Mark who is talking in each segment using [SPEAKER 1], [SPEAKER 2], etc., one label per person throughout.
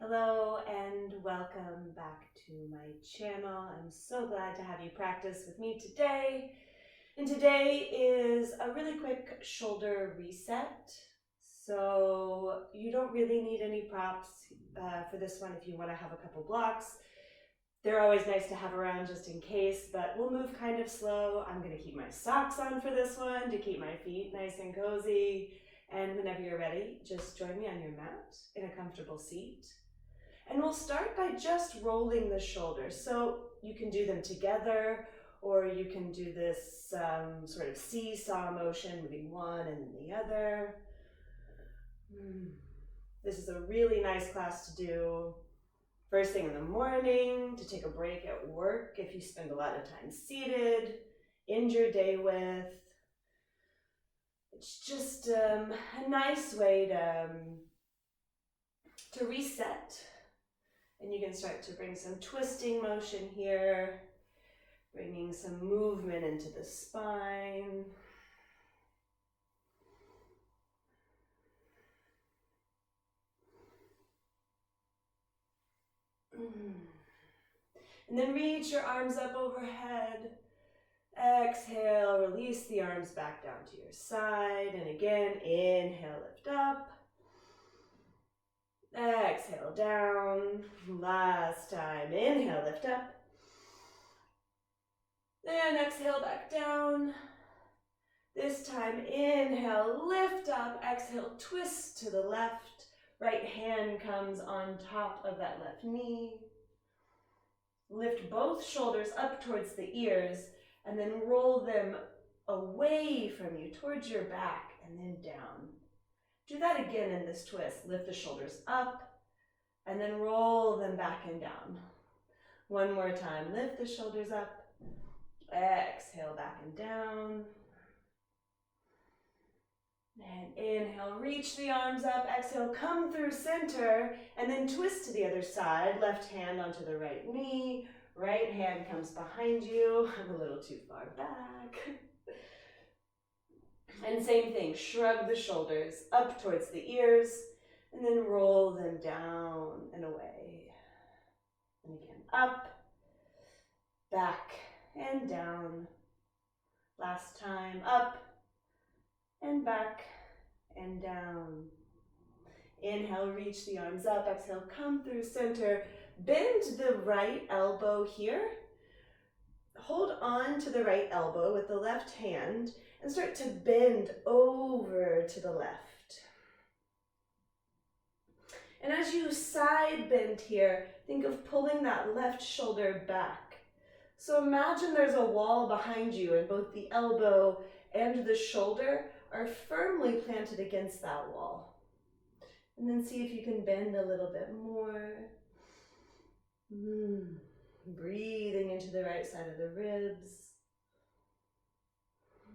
[SPEAKER 1] Hello and welcome back to my channel. I'm so glad to have you practice with me today. And today is a really quick shoulder reset. So you don't really need any props for this one if you want to have a couple blocks. They're always nice to have around just in case, but we'll move kind of slow. I'm going to keep my socks on for this one to keep my feet nice and cozy. And whenever you're ready, just join me on your mat in a comfortable seat. And we'll start by just rolling the shoulders. So you can do them together, or you can do this sort of seesaw motion, moving one and then the other. This is a really nice class to do first thing in the morning, to take a break at work if you spend a lot of time seated, end your day with. It's just a nice way to reset. And you can start to bring some twisting motion here, bringing some movement into the spine. And then reach your arms up overhead. Exhale, release the arms back down to your side. And again, inhale, lift up. Exhale, down. Last time, inhale, lift up. And exhale, back down. This time, inhale, lift up. Exhale, twist to the left. Right hand comes on top of that left knee. Lift both shoulders up towards the ears and then roll them away from you towards your back and then down. Do that again in this twist. Lift the shoulders up and then roll them back and down. One more time. Lift the shoulders up. Exhale, back and down. And inhale, reach the arms up. Exhale, come through center and then twist to the other side. Left hand onto the right knee. Right hand comes behind you. I'm a little too far back. And same thing, shrug the shoulders up towards the ears and then roll them down and away. And again, up, back, and down. Last time, up and back and down. Inhale, reach the arms up. Exhale, come through center. Bend the right elbow here. Hold on to the right elbow with the left hand and start to bend over to the left. And as you side bend here, think of pulling that left shoulder back. So imagine there's a wall behind you and both the elbow and the shoulder are firmly planted against that wall. And then see if you can bend a little bit more. Breathing into the right side of the ribs.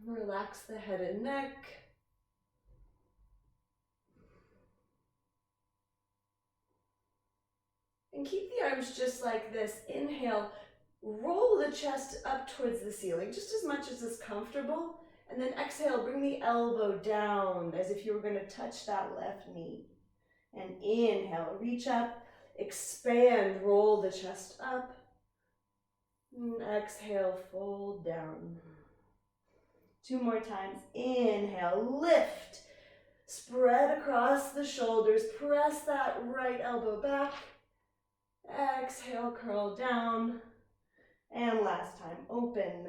[SPEAKER 1] Relax the head and neck. And keep the arms just like this. Inhale, roll the chest up towards the ceiling, just as much as is comfortable. And then exhale, bring the elbow down as if you were going to touch that left knee. And inhale, reach up, expand, roll the chest up. And exhale, fold down. 2 more times. Inhale, lift. Spread across the shoulders. Press that right elbow back. Exhale, curl down. And last time, open.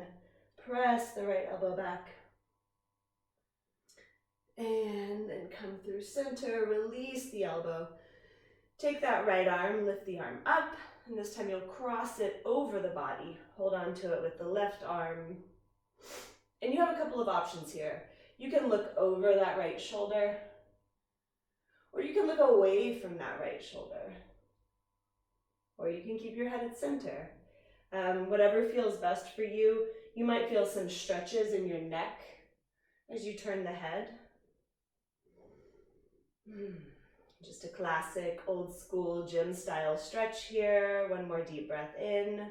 [SPEAKER 1] Press the right elbow back. And then come through center. Release the elbow. Take that right arm, lift the arm up. And this time you'll cross it over the body. Hold on to it with the left arm. And you have a couple of options here. You can look over that right shoulder, or you can look away from that right shoulder, or you can keep your head at center. Whatever feels best for you. You might feel some stretches in your neck as you turn the head. Just a classic old school gym style stretch here. One more deep breath in.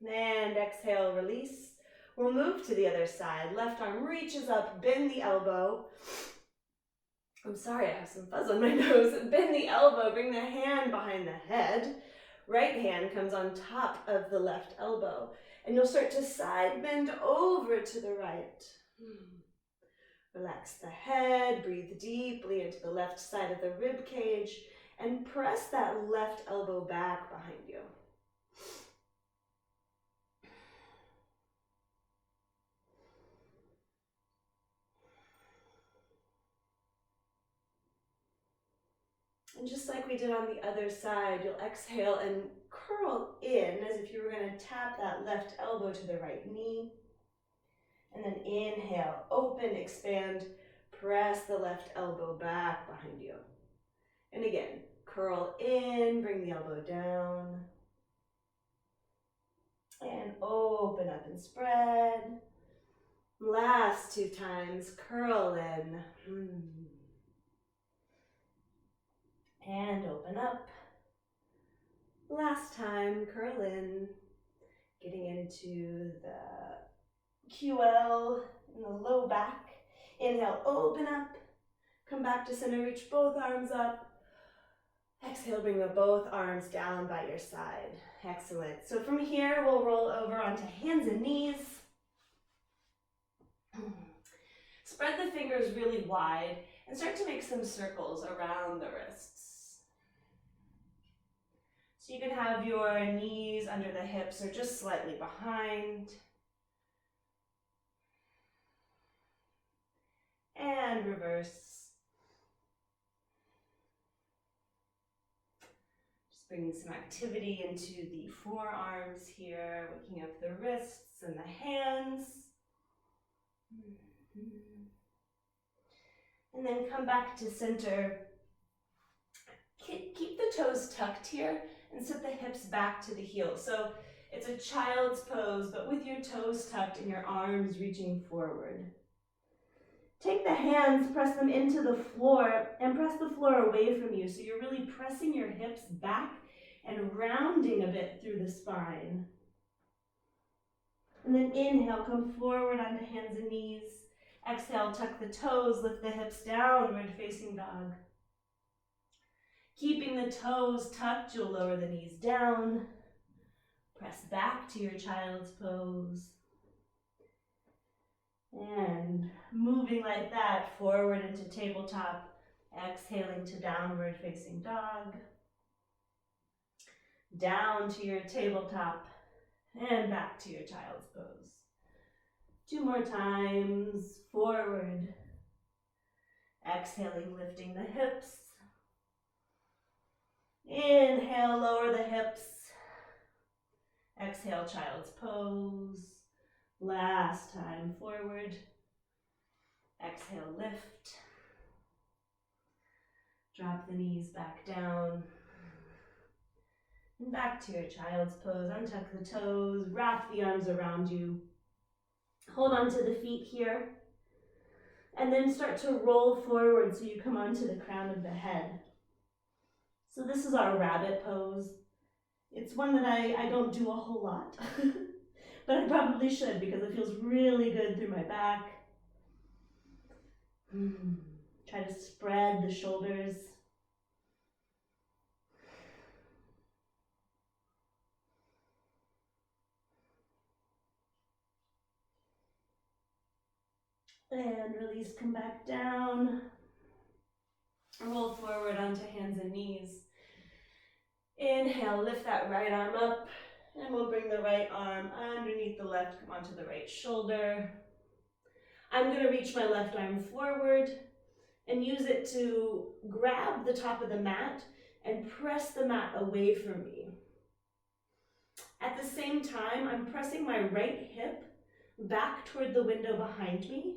[SPEAKER 1] And exhale, release. We'll move to the other side. Left arm reaches up, bend the elbow. I'm sorry, I have some fuzz on my nose. Bend the elbow, bring the hand behind the head. Right hand comes on top of the left elbow. And you'll start to side bend over to the right. Relax the head, breathe deeply into the left side of the rib cage, and press that left elbow back behind you. And just like we did on the other side, you'll exhale and curl in as if you were going to tap that left elbow to the right knee. And then inhale, open, expand, press the left elbow back behind you. And again, curl in, bring the elbow down. And open up and spread. Last 2 times, curl in. And open up. Last time, curl in. Getting into the QL in the low back. Inhale, open up. Come back to center, reach both arms up. Exhale, bring both arms down by your side. Excellent. So from here, we'll roll over onto hands and knees. Spread the fingers really wide and start to make some circles around the wrists. So you can have your knees under the hips or just slightly behind. And reverse. Just bringing some activity into the forearms here, waking up the wrists and the hands. And then come back to center. Keep the toes tucked here and sit the hips back to the heels. So it's a child's pose, but with your toes tucked and your arms reaching forward. Take the hands, press them into the floor, and press the floor away from you. So you're really pressing your hips back and rounding a bit through the spine. And then inhale, come forward onto hands and knees. Exhale, tuck the toes, lift the hips downward, facing dog. Keeping the toes tucked, you'll lower the knees down. Press back to your child's pose. And moving like that, forward into tabletop, exhaling to downward facing dog. Down to your tabletop, and back to your child's pose. 2 more times, forward. Exhaling, lifting the hips. Inhale, lower the hips. Exhale, child's pose. Last time, forward. Exhale, lift. Drop the knees back down. And back to your child's pose. Untuck the toes, wrap the arms around you. Hold on to the feet here. And then start to roll forward so you come onto the crown of the head. So this is our rabbit pose. It's one that I don't do a whole lot, but I probably should because it feels really good through my back. Try to spread the shoulders. And release, come back down. Roll forward onto hands and knees. Inhale, lift that right arm up, and we'll bring the right arm underneath the left, come onto the right shoulder. I'm going to reach my left arm forward and use it to grab the top of the mat and press the mat away from me. At the same time, I'm pressing my right hip back toward the window behind me.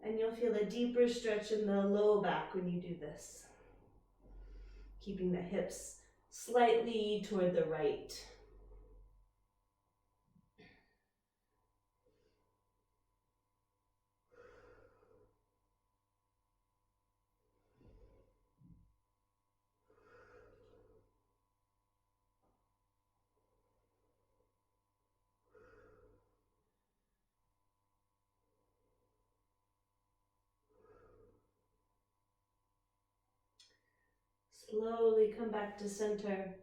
[SPEAKER 1] And you'll feel a deeper stretch in the low back when you do this. Keeping the hips slightly toward the right. Slowly come back to center.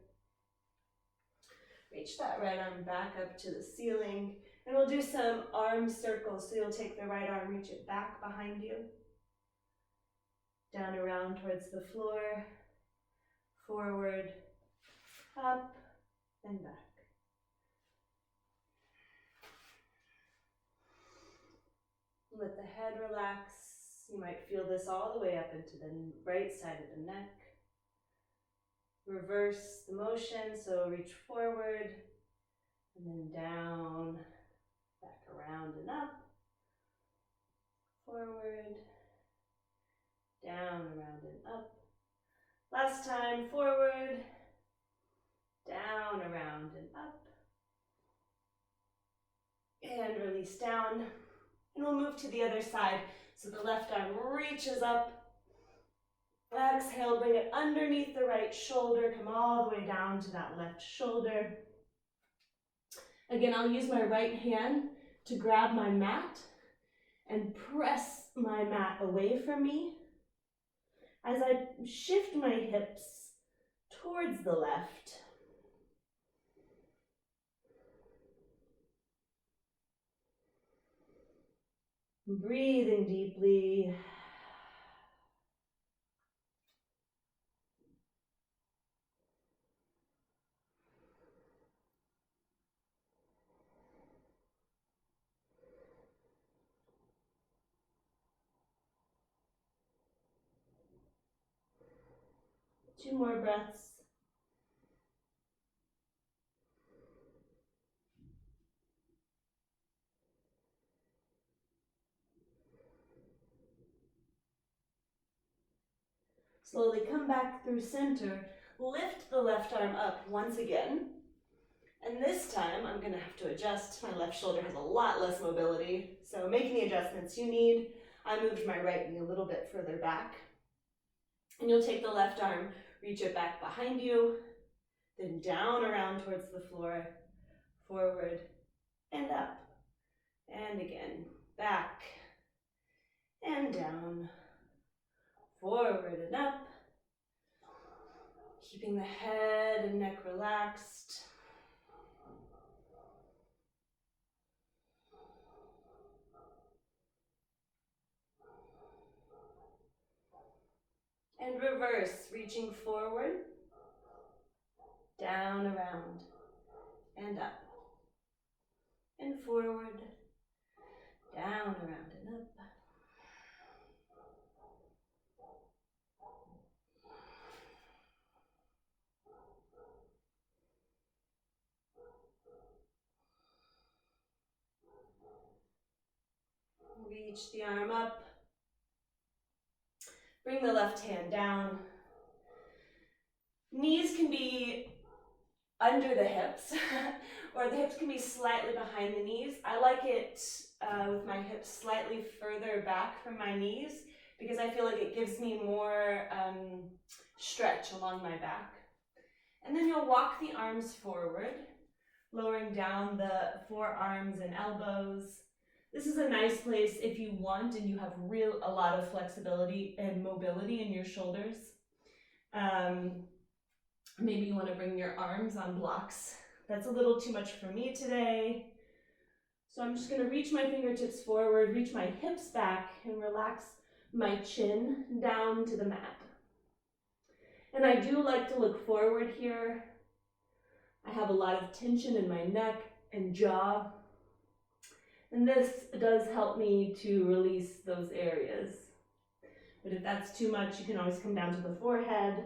[SPEAKER 1] Reach that right arm back up to the ceiling. And we'll do some arm circles. So you'll take the right arm, reach it back behind you. Down around towards the floor. Forward, up, and back. Let the head relax. You might feel this all the way up into the right side of the neck. Reverse the motion, so reach forward, and then down, back around and up. Forward, down, around and up. Last time, forward, down, around and up. And release down. And we'll move to the other side. So the left arm reaches up. Exhale, bring it underneath the right shoulder. Come all the way down to that left shoulder. Again, I'll use my right hand to grab my mat and press my mat away from me as I shift my hips towards the left. Breathing deeply. Two more breaths. Slowly come back through center. Lift the left arm up once again. And this time I'm gonna have to adjust. My left shoulder has a lot less mobility, so make any adjustments you need. I moved my right knee a little bit further back. And you'll take the left arm, reach it back behind you, then down around towards the floor, forward and up. And again, back and down, forward and up. Keeping the head and neck relaxed. And reverse, reaching forward, down, around, and up. And forward, down, around, and up. Reach the arm up. Bring the left hand down. Knees can be under the hips, or the hips can be slightly behind the knees. I like it with my hips slightly further back from my knees because I feel like it gives me more stretch along my back. And then you'll walk the arms forward, lowering down the forearms and elbows. This is a nice place if you want and you have a lot of flexibility and mobility in your shoulders. Maybe you want to bring your arms on blocks. That's a little too much for me today. So I'm just going to reach my fingertips forward, reach my hips back, and relax my chin down to the mat. And I do like to look forward here. I have a lot of tension in my neck and jaw. And this does help me to release those areas. But if that's too much, you can always come down to the forehead.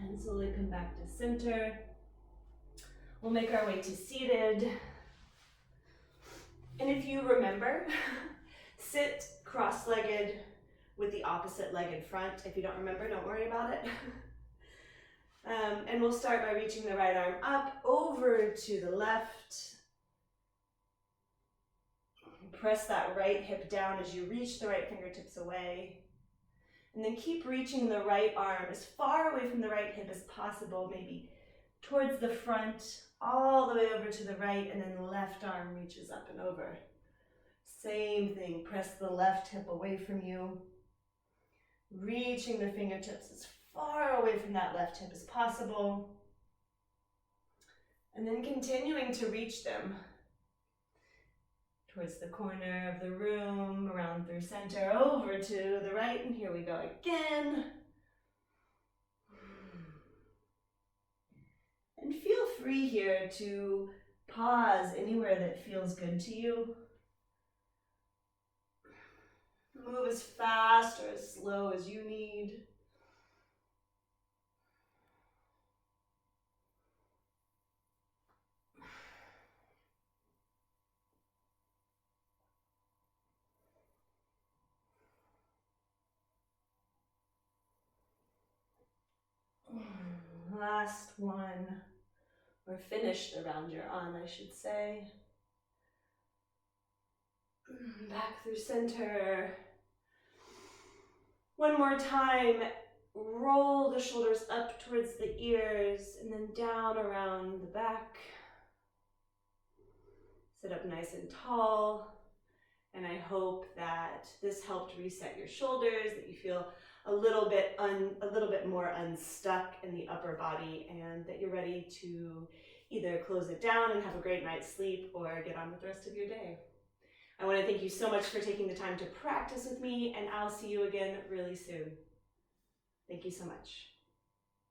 [SPEAKER 1] And slowly come back to center. We'll make our way to seated. And if you remember, sit cross-legged with the opposite leg in front. If you don't remember, don't worry about it. And we'll start by reaching the right arm up, over to the left. Press that right hip down as you reach the right fingertips away. And then keep reaching the right arm as far away from the right hip as possible, maybe towards the front, all the way over to the right, and then the left arm reaches up and over. Same thing, press the left hip away from you, reaching the fingertips as far away from that left hip as possible, and then continuing to reach them towards the corner of the room, around through center, over to the right, and here we go again. And feel free here to pause anywhere that feels good to you. Move as fast or as slow as you need. Last one, or finished around your arm, I should say. Back through center. One more time, roll the shoulders up towards the ears and then down around the back. Sit up nice and tall. And I hope that this helped reset your shoulders, that you feel a little bit more unstuck in the upper body, and that you're ready to either close it down and have a great night's sleep or get on with the rest of your day. I want to thank you so much for taking the time to practice with me, and I'll see you again really soon. Thank you so much.